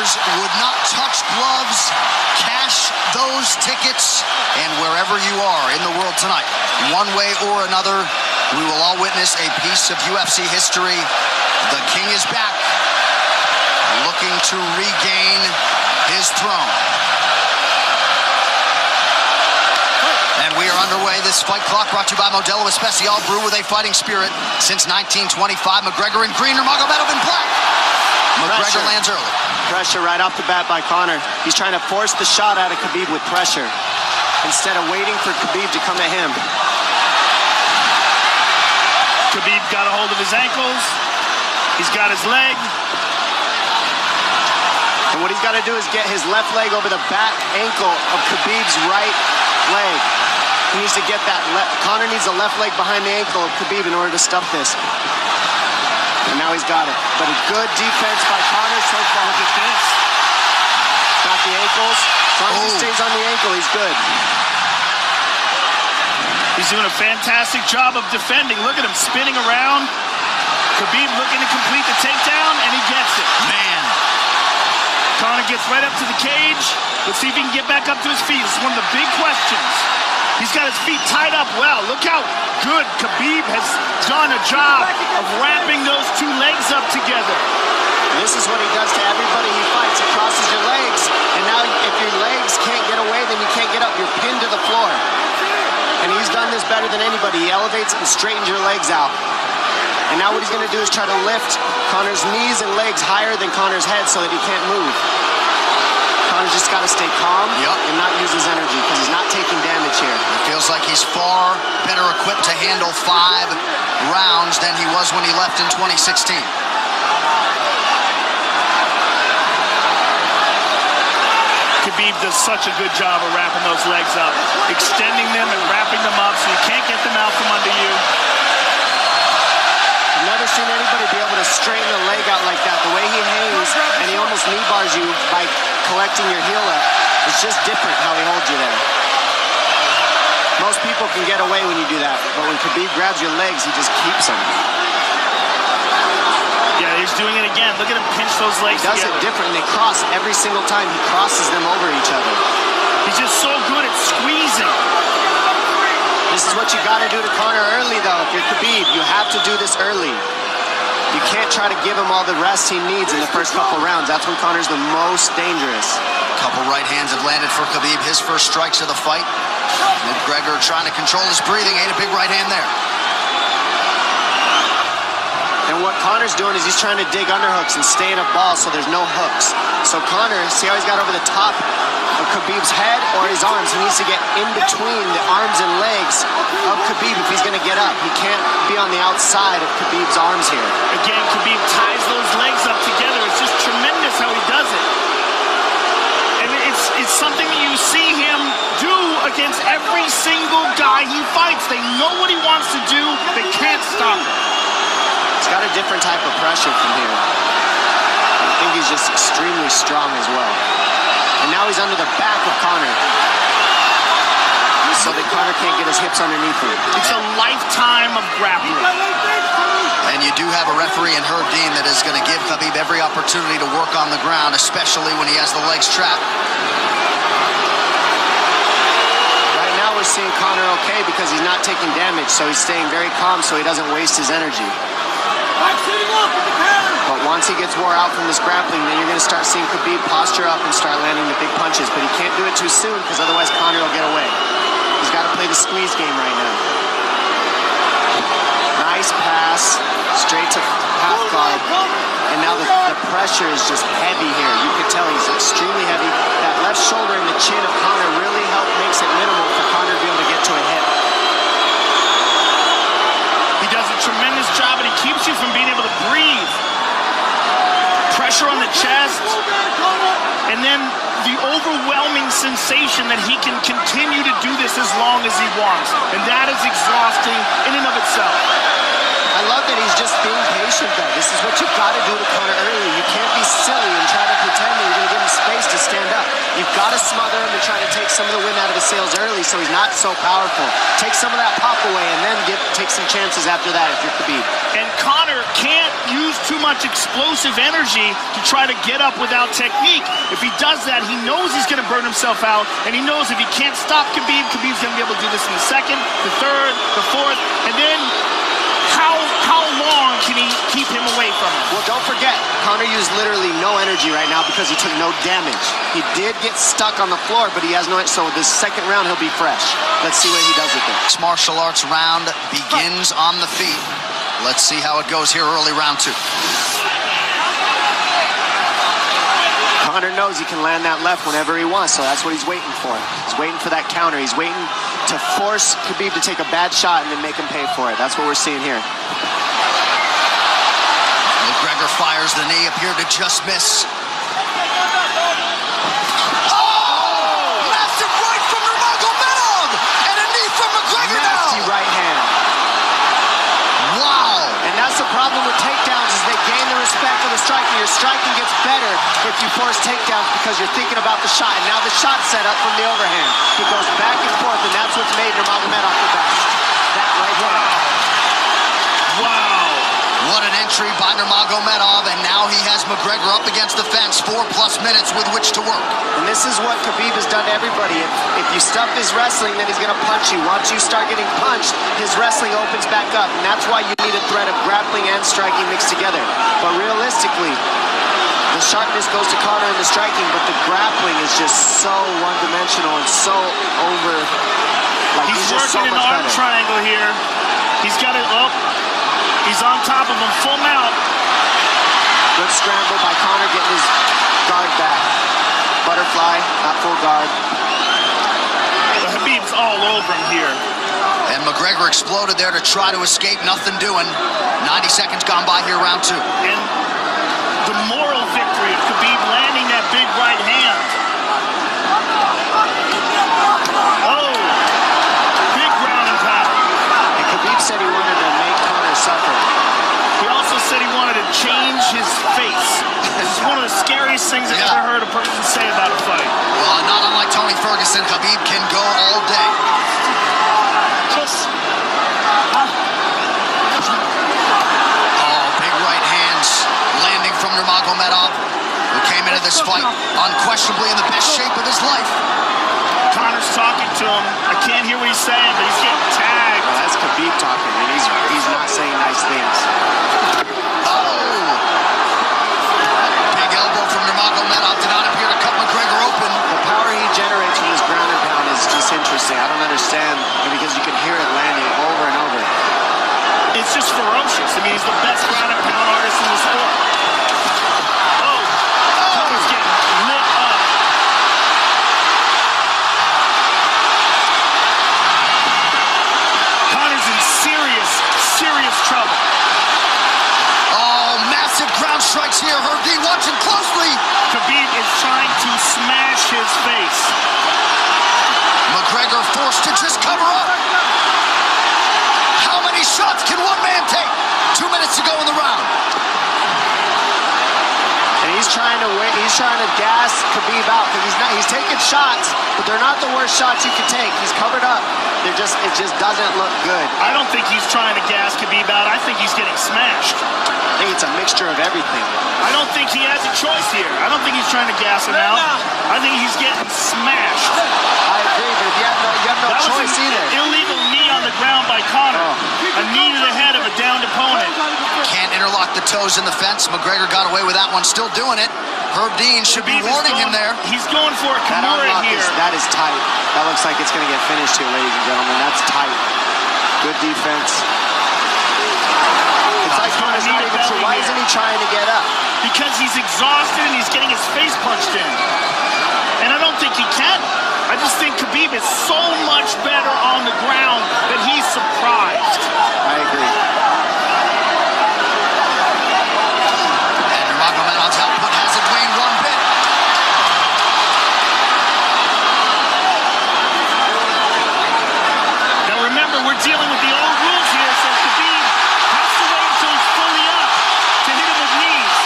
Fans would not touch gloves, cash those tickets, and wherever you are in the world tonight, one way or another, we will all witness a piece of UFC history. The King is back, looking to regain his throne. And we are underway. This fight clock brought to you by Modelo Especial, brew with a fighting spirit since 1925. McGregor in green, Nurmagomedov in black. McGregor lands early. Pressure right off the bat by Conor. He's trying to force the shot out of Khabib with pressure instead of waiting for Khabib to come at him. Khabib got a hold of his ankles. He's got his leg. And what he's got to do is get his left leg over the back ankle of Khabib's right leg. He needs to get that Conor needs a left leg behind the ankle of Khabib in order to stop this. And now he's got it. But a good defense by Conor so far. Defense. Got the ankles. As long as he stays on the ankle, he's good. He's doing a fantastic job of defending. Look at him spinning around. Khabib looking to complete the takedown, and he gets it. Man. Conor gets right up to the cage. Let's see if he can get back up to his feet. This is one of the big questions. He's got his feet tied up well. Look how good Khabib has done a job of wrapping those two legs up together. This is what he does to everybody he fights. He crosses your legs, and now if your legs can't get away, then you can't get up. You're pinned to the floor. And he's done this better than anybody. He elevates and straightens your legs out. And now what he's going to do is try to lift Conor's knees and legs higher than Conor's head so that he can't move. Conor's just got to stay calm and not use his energy because he's not taking damage here. It feels like he's far better equipped to handle 5 rounds than he was when he left in 2016. Khabib does such a good job of wrapping those legs up, extending them and wrapping them up so you can't get them out from under you. I've never seen anybody be able to straighten a leg out like that. The way he hangs and he almost knee bars you by collecting your heel up. It's just different how he holds you there. Most people can get away when you do that, but when Khabib grabs your legs, he just keeps them. Yeah, he's doing it again. Look at him pinch those legs together. He does it different. They cross every single time. He crosses them over each other. He's just so good at squeezing. This is what you got to do to Conor early, though. If you're Khabib, you have to do this early. You can't try to give him all the rest he needs in the first couple rounds. That's when Conor's the most dangerous. Couple right hands have landed for Khabib. His first strikes of the fight. McGregor trying to control his breathing. Ate a big right hand there. And what Conor's doing is he's trying to dig underhooks and stay in a ball so there's no hooks. So Conor, see how he's got over the top of Khabib's head or his arms? He needs to get in between the arms and legs of Khabib if he's going to get up. He can't be on the outside of Khabib's arms here. Again, Khabib ties those legs up together. It's just tremendous how he does it. And it's something that you see him do against every single guy he fights. They know what he wants to do. They can't stop him. He's got a different type of pressure from here. I think he's just extremely strong as well. And now he's under the back of Conor. So that Conor can't get his hips underneath him. It's a lifetime of grappling. And you do have a referee in Herb Dean that is going to give Khabib every opportunity to work on the ground, especially when he has the legs trapped. Right now we're seeing Conor okay because he's not taking damage, so he's staying very calm so he doesn't waste his energy. But once he gets wore out from this grappling, then you're going to start seeing Khabib posture up and start landing the big punches. But he can't do it too soon because otherwise Conor will get away. He's got to play the squeeze game right now. Nice pass, straight to half guard. And now the pressure is just heavy here. You can tell he's extremely heavy. That left shoulder and the chin of Conor really makes it minimal for Conor to be able to get to a hit. He does a tremendous job, and he keeps you from being able to breathe. Pressure on the chest, and then the overwhelming sensation that he can continue to do this as long as he wants. And that is exhausting in and of itself. I love that he's just being patient, though. This is what you've got to do to Conor early. You can't be silly and try to pretend that you're going to give him space to stand up. You've got to smother him and try to take some of the wind out of his sails early so he's not so powerful. Take some of that pop away and then take some chances after that if you're Khabib. And Conor can't use too much explosive energy to try to get up without technique. If he does that, he knows he's going to burn himself out, and he knows if he can't stop Khabib, Khabib's going to be able to do this in the second, the third, the fourth, and then how long can he keep him away from him? Well, don't forget, Conor used literally no energy right now because he took no damage. He did get stuck on the floor, but he has no, so this second round he'll be fresh. Let's see what he does with it. This martial arts round begins on the feet. Let's see how it goes here early round 2. Conor knows he can land that left whenever he wants, so that's what he's waiting for. He's waiting for that counter. He's waiting to force Khabib to take a bad shot and then make him pay for it. That's what we're seeing here. McGregor fires the knee, appeared to just miss. Massive right from Nurmagomedov! And a knee from McGregor now! Nasty right hand. Wow! And that's the problem with takedowns, is they gain the respect of the striking. Your striking gets better if you force takedowns because you're thinking about the shot. And now the shot's set up from the overhand. He goes back and forth, and that's what's made Nurmagomedov the best. That right hand. Wow. What an entry by Nurmagomedov, and now he has McGregor up against the fence, 4+ minutes with which to work. And this is what Khabib has done to everybody. If you stuff his wrestling, then he's going to punch you. Once you start getting punched, his wrestling opens back up, and that's why you need a threat of grappling and striking mixed together. But realistically, the sharpness goes to Conor in the striking, but the grappling is just so one-dimensional and so over. Like He's just so working much an arm better. triangle here. He's got it up. He's on top of him, full mount. Good scramble by Conor, getting his guard back. Butterfly, not full guard. But Khabib's all over him here. And McGregor exploded there to try to escape, nothing doing. 90 seconds gone by here, round 2. And the moral victory of Khabib landing that big right hand. Oh, big ground and pound. And Khabib said he wanted to make Conor suffer. He also said he wanted to change his face. This is one of the scariest things I've ever heard a person say about a fight. Well, not unlike Tony Ferguson, Khabib can go all day. Oh, big right hands landing from Nurmagomedov, who came into this fight unquestionably in the best shape of his life. Conor's talking to him. I can't hear what he's saying, but he's getting tagged. Well, that's Khabib talking, and he's not saying nice things. Oh! Big elbow from Nurmagomedov did not appear to cut McGregor open. The power he generates from this ground and pound is just interesting. I don't understand, because you can hear it landing over and over. It's just ferocious. I mean, he's the best ground and pound artist in the sport. Oh, Conor's getting lit up. Conor's in serious trouble. Oh, massive ground strikes here. Herdy watching closely. Khabib is trying to smash his face. McGregor forced to just cover up. How many shots can one man take? 2 minutes to go in the round. And he's trying to gas Khabib out, because he's taking shots, but they're not the worst shots you can take. He's covered up. It just doesn't look good. I don't think he's trying to gas Khabib out. I think he's getting smashed. I think it's a mixture of everything. I don't think he has a choice here. I don't think he's trying to gas him out. I think he's getting smashed. I agree, but you have no That was choice an either. illegal knee on the ground by Conor. A knee to the head of a downed opponent. Can't interlock the toes in the fence. McGregor got away with that one, still doing it. Herb Dean should be warning him there. He's going for a That Kimura unlock here. that is tight. That looks like it's going to get finished here, ladies and gentlemen. That's tight. Good defense. It's like Conor's not even sure. Why isn't he trying to get up? Because he's exhausted and he's getting his face punched in. And I don't think he can. I just think Khabib is so much better on the ground that he's surprised. I agree. And Nurmagomedov's output hasn't waned one bit. Now remember, we're dealing with the old rules here, so Khabib has to wait until he's fully up to hit him with knees.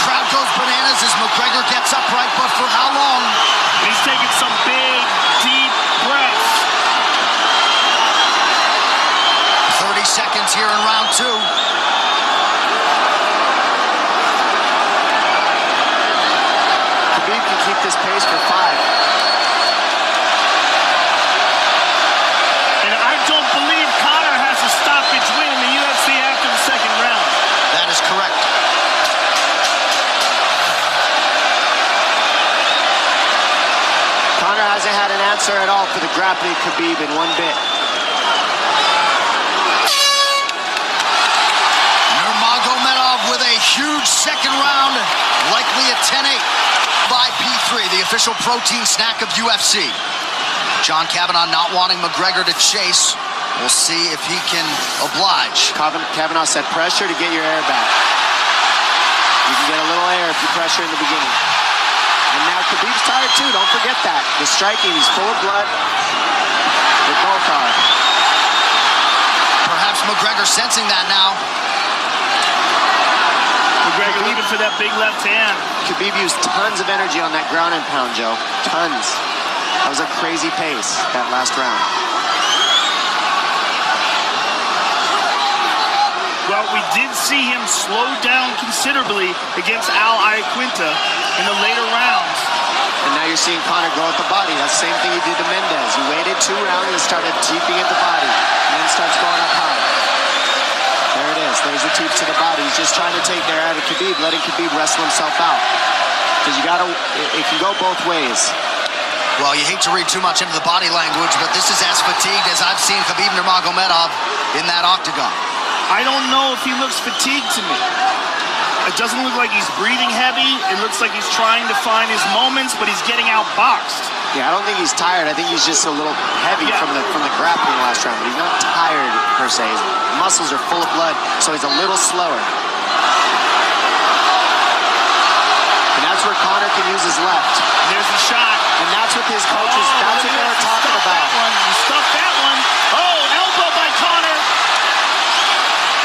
Crowd goes bananas as McGregor gets upright, but for how long? And he's taking some big, deep round 2. Khabib can keep this pace for 5. And I don't believe Conor has a stoppage win in the UFC after the second round. That is correct. Conor hasn't had an answer at all for the grappling Khabib in one bit. Nurmagomedov with a huge second round, likely a 10-8 by P3, the official protein snack of UFC. John Kavanagh not wanting McGregor to chase. We'll see if he can oblige. Kavanagh said pressure to get your air back. You can get a little air if you pressure in the beginning. And now Khabib's tired too, don't forget that. The striking, he's full of blood. They both are. Perhaps McGregor sensing that now. McGregor looking for that big left hand. Khabib used tons of energy on that ground and pound, Joe. Tons. That was a crazy pace, that last round. Well, we did see him slow down considerably against Al Iaquinta in the later rounds. And now you're seeing Conor go at the body. That's the same thing he did to Mendez. He waited 2 rounds and started teeping at the body. And then starts going up high. There it is. There's the teep to the body. He's just trying to take their out of Khabib, letting Khabib wrestle himself out. Because you gotta, it can go both ways. Well, you hate to read too much into the body language, but this is as fatigued as I've seen Khabib Nurmagomedov in that octagon. I don't know if he looks fatigued to me. It doesn't look like he's breathing heavy. It looks like he's trying to find his moments, but he's getting outboxed. Yeah, I don't think he's tired. I think he's just a little heavy from the grappling last round. But he's not tired per se. His muscles are full of blood, so he's a little slower. And that's where Conor can use his left. There's the shot. And that's what his coaches, that's what they were talking about. He stuffed that one. Oh, elbow by Conor.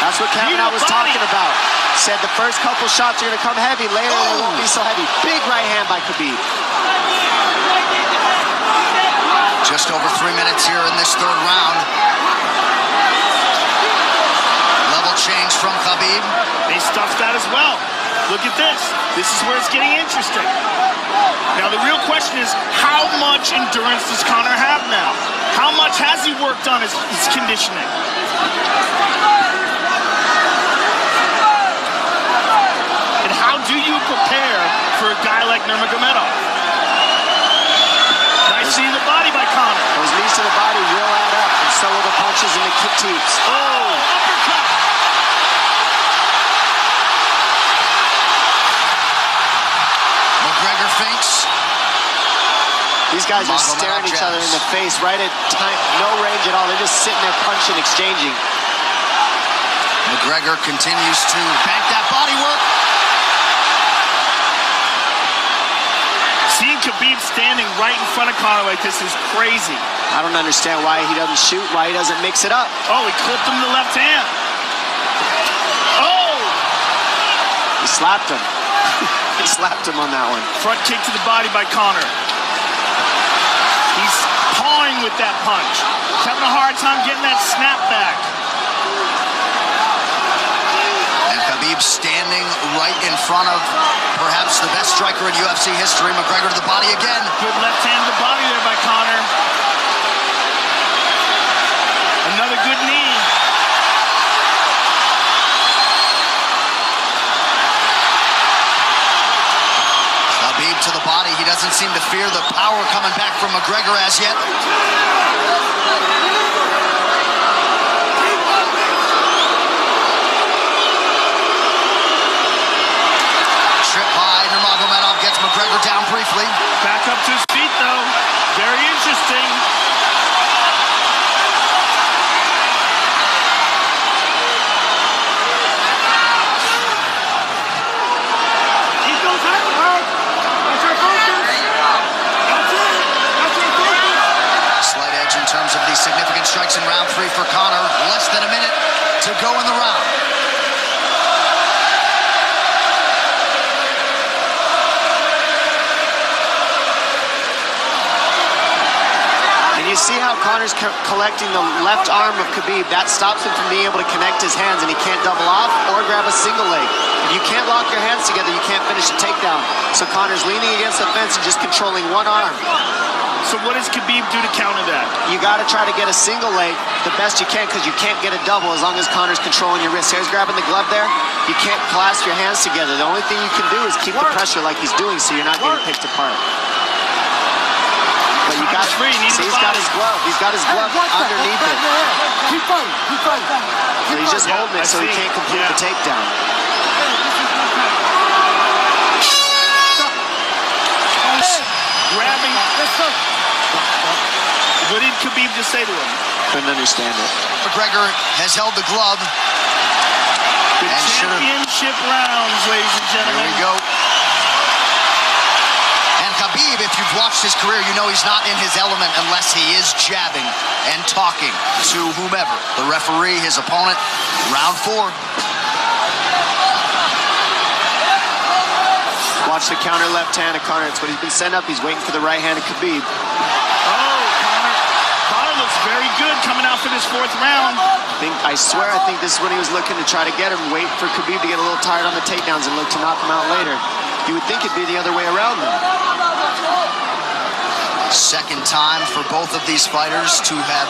That's what Kavanagh was talking about. Said the first couple shots are going to come heavy. Later, they won't be so heavy. Big right hand by Khabib. Just over 3 minutes here in this third round. Level change from Khabib. They stuffed that as well. Look at this. This is where it's getting interesting. Now, the real question is, how much endurance does Conor have now? How much has he worked on his conditioning? And how do you prepare for a guy like Nurmagomedov? Nice seeing the body by Conor. Those knees to the body will add up, and so will the punches and the kick teeps. Oh, uppercut. McGregor feints. These guys are staring each other in the face right at time, no range at all. They're just sitting there punching, exchanging. McGregor continues to bank that body work. Seeing Khabib standing right in front of Conor like this is crazy. I don't understand why he doesn't shoot, why he doesn't mix it up. Oh, he clipped him to the left hand. Oh! He slapped him. He slapped him on that one. Front kick to the body by Conor. He's pawing with that punch. He's having a hard time getting that snap back. And Khabib standing right in front of perhaps the best striker in UFC history. McGregor to the body again. Good left hand to the body there by Conor. Another good knee. Khabib to the body. He doesn't seem to fear the power coming back from McGregor as yet. Trip by Nurmagomedov gets McGregor down briefly. Back up to his feet, though. Very interesting. Slight edge in terms of the significant strikes in round 3 for Conor. Less than a minute to go in the round. see how Conor's collecting the left arm of Khabib. That stops him from being able to connect his hands, and he can't double off or grab a single leg. If you can't lock your hands together, you can't finish a takedown. So Conor's leaning against the fence and just controlling one arm. So what does Khabib do to counter that? You got to try to get a single leg the best you can, because you can't get a double as long as Conor's controlling your wrist. Here's grabbing the glove there. You can't clasp your hands together. The only thing you can do is keep the pressure like he's doing, so you're not getting picked apart. But you got free. See, he's got his glove. He's got his glove underneath it. Keep fighting. Keep fighting. So he's just holding it so he can't complete the takedown. Grabbing. What did Khabib just say to him? Couldn't understand it. McGregor has held the glove. The championship rounds, ladies and gentlemen. Here we go. And Khabib, if you've watched his career, you know he's not in his element unless he is jabbing and talking to whomever. The referee, his opponent, round 4. Watch the counter left hand of Conor. It's what he's been setting up. He's waiting for the right hand of Khabib. Conor looks very good coming out for this 4th round. I swear this is when he was looking to try to get him, wait for Khabib to get a little tired on the takedowns and look to knock him out later. You would think it'd be the other way around, though. Second time for both of these fighters to have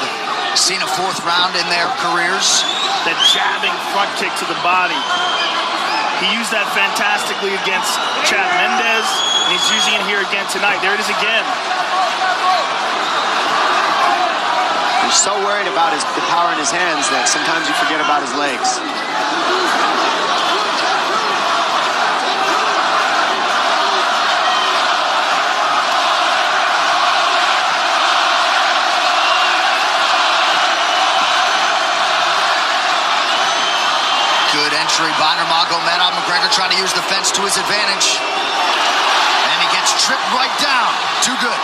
seen a 4th round in their careers. That jabbing front kick to the body. He used that fantastically against Chad Mendes, and he's using it here again tonight. There it is again. He's so worried about the power in his hands that sometimes you forget about his legs. Good entry by Nurmagomedov. McGregor trying to use the fence to his advantage. And he gets tripped right down. Too good.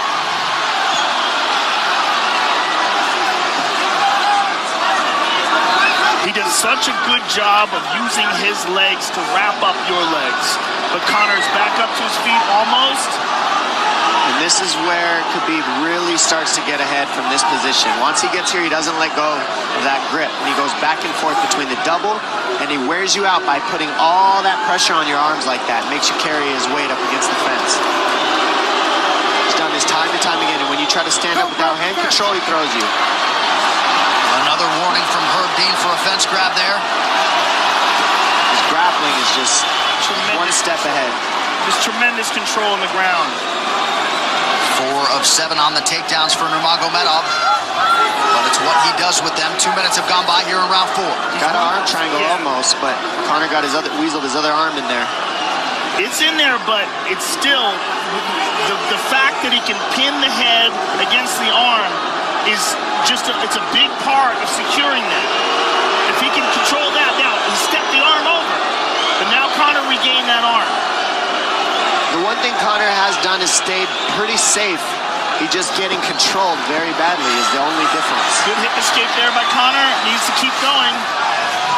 He does such a good job of using his legs to wrap up your legs. But Conor's back up to his feet almost. And this is where Khabib really starts to get ahead from this position. Once he gets here, he doesn't let go of that grip. And he goes back and forth between the double, and he wears you out by putting all that pressure on your arms like that. Makes you carry his weight up against the fence. He's done this time and time again, and when you try to stand up without hand control, he throws you. Another warning from Herb Dean for a fence grab there. His grappling is just one step ahead. Just tremendous control on the ground. 4 of 7 on the takedowns for Nurmagomedov. But it's what he does with them. 2 minutes have gone by here in round 4. Got an arm triangle almost, but Conor got weaseled his other arm in there. It's in there, but it's still the fact that he can pin the head against the arm is just it's a big part of securing that. If he can control that, now he stepped the arm over, but now Conor regained that arm. The one thing Conor has done is stayed pretty safe. He's just getting controlled very badly is the only difference. Good hip escape there by Conor. Needs to keep going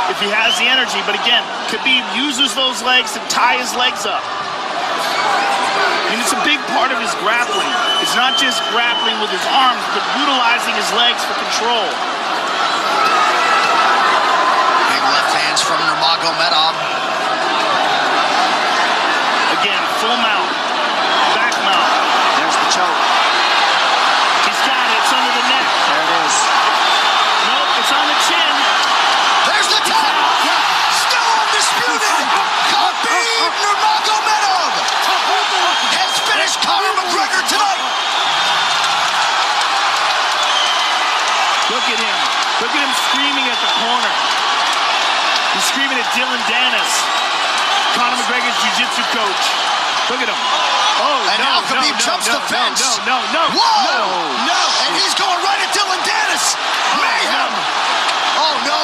if he has the energy. But again, Khabib uses those legs to tie his legs up. And it's a big part of his grappling. It's not just grappling with his arms, but utilizing his legs for control. Big left hands from Nurmagomedov. Again, full mount, back mount. There's the choke. He's got it. It's under the neck. There it is. Nope, it's on the chin. There's the tap. Still undisputed. Khabib Nurmagomedov has finished Conor McGregor tonight. Look at him. Look at him screaming at the corner. He's screaming at Dylan Dennis, Conor McGregor's jiu-jitsu coach. Look at him. Oh, and now Khabib jumps the fence. No. Whoa! No! And he's going right at Dylan Dennis. Mayhem! Oh, no.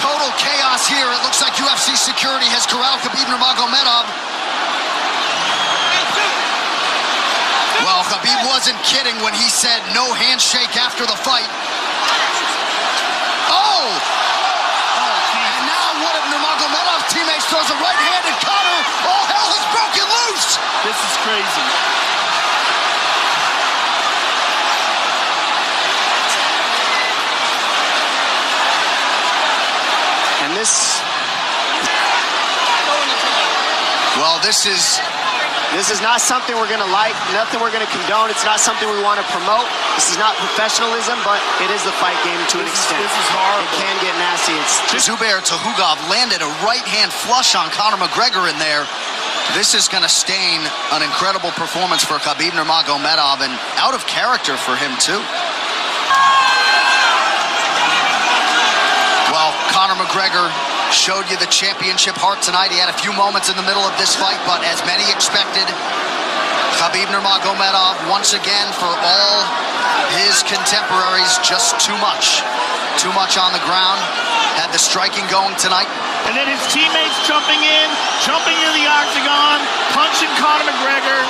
Total chaos here. It looks like UFC security has corralled Khabib Nurmagomedov. Well, Khabib wasn't kidding when he said no handshake after the fight. Oh! And now one of Nurmagomedov's teammates throws a right hand at Conor. All hell has broken loose! This is crazy. Well, this is not something we're going to like, nothing we're going to condone. It's not something we want to promote. This is not professionalism, but it is the fight game to an extent. This is horrible. It can get nasty. Zubair Tukhugov landed a right-hand flush on Conor McGregor in there. This is going to stain an incredible performance for Khabib Nurmagomedov, and out of character for him, too. Well, Conor McGregor showed you the championship heart tonight. He had a few moments in the middle of this fight, but as many expected, Khabib Nurmagomedov, once again, for all his contemporaries, just too much. Too much on the ground. Had the striking going tonight. And then his teammates jumping into the octagon, punching Conor McGregor.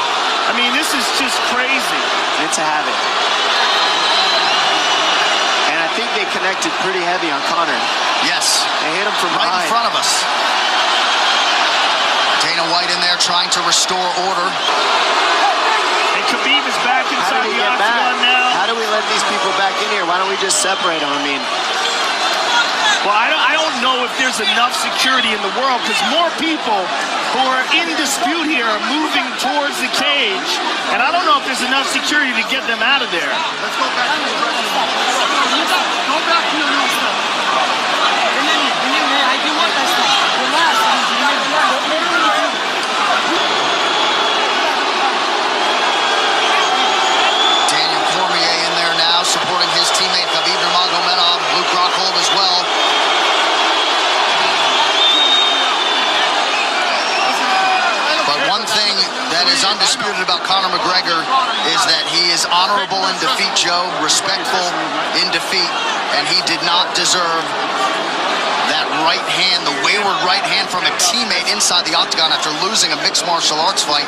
I mean, this is just crazy. It's a habit. And I think they connected pretty heavy on Conor. Yes. They hit him from right behind. in front of us. Dana White in there trying to restore order. And Khabib is back inside the octagon now. How do we let these people back in here? Why don't we just separate them? I mean, well, I don't know if there's enough security in the world, because more people who are in dispute here are moving towards the cage, and I don't know if there's enough security to get them out of there. Let's go back. Go back to your room, sir. I do want that stuff. Relax. Daniel Cormier in there now, supporting his teammate Khabib Nurmagomedov. Luke Rockhold as well. But one thing that is undisputed about Conor McGregor is that he is honorable in defeat, Joe, respectful in defeat, and he did not deserve that right hand, the wayward right hand from a teammate inside the octagon after losing a mixed martial arts fight.